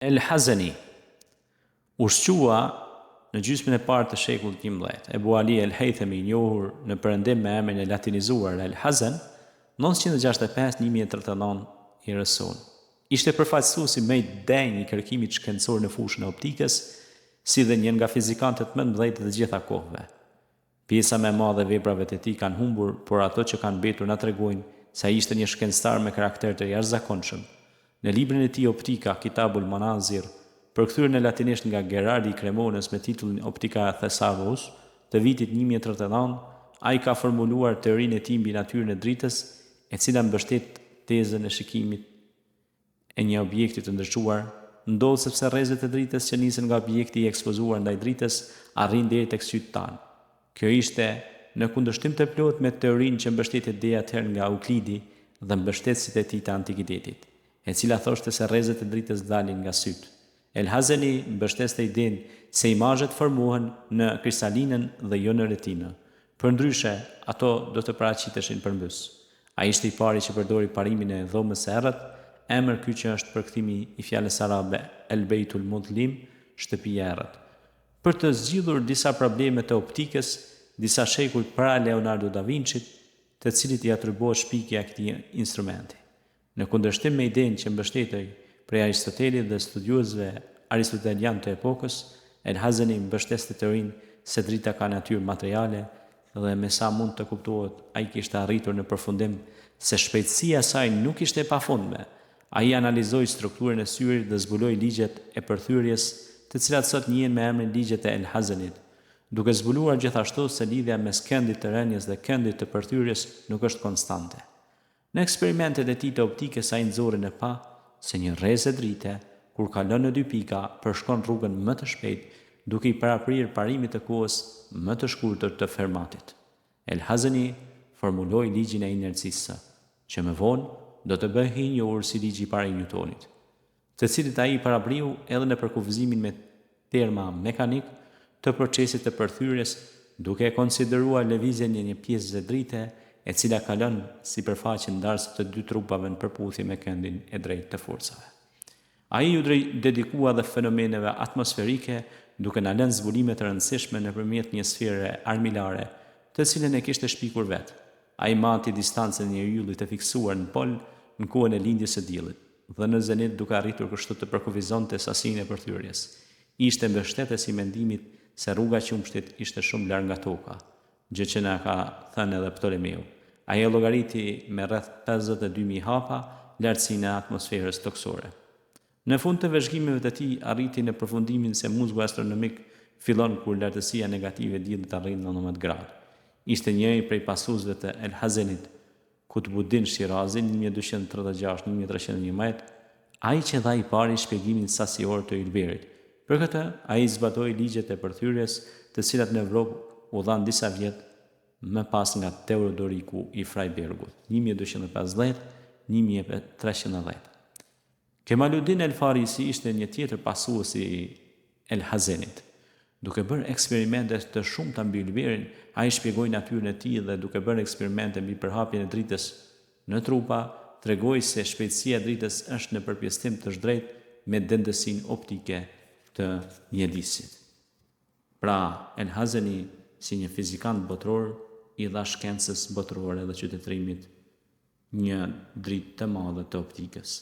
El Hazani ushqua në gjysmën e parë të shekullit 11. Ebu Ali El Haythami, i njohur në perëndim me emrin e latinizuar El Hazan, 965-1039 i rëson. Ishte përfaqësuesi më i denj i kërkimit shkencor në fushën e optikës, si dhe një nga fizikantët më të mëdhenj të gjitha kohëve. Pjesa më e madhe e veprave të tij kanë humbur, por ato që kanë mbetur na tregojnë se ai ishte një shkencëtar me karakter të jashtëzakonshëm. Në librin e tij Optika, Kitabul Manazir, përkthyer në latinisht nga Gherardi i Cremonës me titullin Optika Thesaurus, të vitit 1039, ai ka formuluar teorinë e tij mbi natyrën e dritës, e cila mbështet tezën e shikimit e një objekti të ndryshuar, ndodh sepse rrezet e dritës që nisen nga objekti i ekspozuar ndaj dritës arrin deri tek sytë tanë. Kjo ishte në kundërshtim të plot me teorinë që mbështetet deri atëherë nga Euklidi dhe mbështetësit e tij të antikitetit, e cila thoshte se rrezet e dritës dalin nga sytë. El Hazani mbështeste idenë se imazhet formohen në kristalinën dhe jo në retinë. Përndryshe, ato do të paraqiteshin përmbys. Ai ishte i pari që përdori parimin e dhomës së errët, emër ky që është përkthimi i fjalës arabe El Beitul Mudlim, shtëpia e errët, për të zgjidhur disa probleme të optikës disa shekuj para Leonardo da Vinci, të cilit i atribuohet shpikja e këtij instrumenti. Në kundërshtim me idenë që mbështetej prej Aristotelit dhe studiuesve aristotelian të epokës, El Hazani mbështeste teorinë se drita ka natyrë materiale dhe me sa mund të kuptohet, ai kishte arritur në përfundim se shpejtësia e saj nuk ishte e pafundme. Ai analizoi strukturën e syrit dhe zbuloi ligjet e përthyrjes, të cilat sot njihen me emrin ligjet e El Hazanit, duke zbuluar gjithashtu se lidhja mes këndit të rënjes dhe këndit të përthyrjes nuk është konstante. Në eksperimentet e tij të optikës ai nxorri në pa se një rrezë drite, kur kalon në dy pika, përshkon rrugën më të shpejt, duke i paraprirë parimit të kohës më të shkurtër të Fermatit. El Hazani formuloi ligjin e inercisë, që më vonë do të bëhej i njohur si ligji i parë i Newtonit, të cilit ai i parapriu edhe në përkufizimin me terma mekanik të procesit të përthyrjes, duke e konsideruar lëvizjen e një pjesë drite, e cila kalon sipërfaqen ndarëse të dy trupave në përputhje me këndin e drejtë të forcave. Ai u dedikua dhe fenomeneve atmosferike, duke na lënë zbulime të rëndësishme nëpërmjet një sfere armilare, të cilën e kishte shpikur vetë. Ai mati distancën e njeriullit të fiksuar në pol në kohën e lindjes së diellit, dhe në zenit duke arritur kështu të përkufizonte sasinë e përthyrjes. Ishte mbështetës i mendimit se rruga që umbshtet ishte shumë larg nga toka, gjë që na ka thënë edhe Ptolemeu. Ai e llogariti me rreth 52.000 hapa lartësinë e atmosferës toksore. Në fund të vëzhgimeve të tij arriti në përfundimin se muzgu astronomik fillon kur lartësia negative e diellit arrin 19 gradë. Ishte njëri prej pasuesve të El Hazanit, Kutbuddin Shirazi, 1236-1311, ai që dha i pari shpjegimin sasior të ylberit. Për këtë, ai zbatoi ligjet e përthyrjes, të cilat në Evropë u dhanë disa vjet më pas nga Teodoriku i Freibergut, 1250-1310. Kemaluddin El Farisi ishte një tjetër pasues i El Hazanit. Duke bërë eksperimente të shumta mbi ylberin, ai shpjegoi natyrën e tij dhe duke bërë eksperimente mbi përhapjen e dritës në trupa, tregoi se shpejtësia e dritës është në përpjestim të zhdrejtë me dendësinë optike të mjedisit. Pra, El Hazani, si një fizikant botror, i dha shkencës botërore dhe qytetërimit një dritë të madhe të optikës.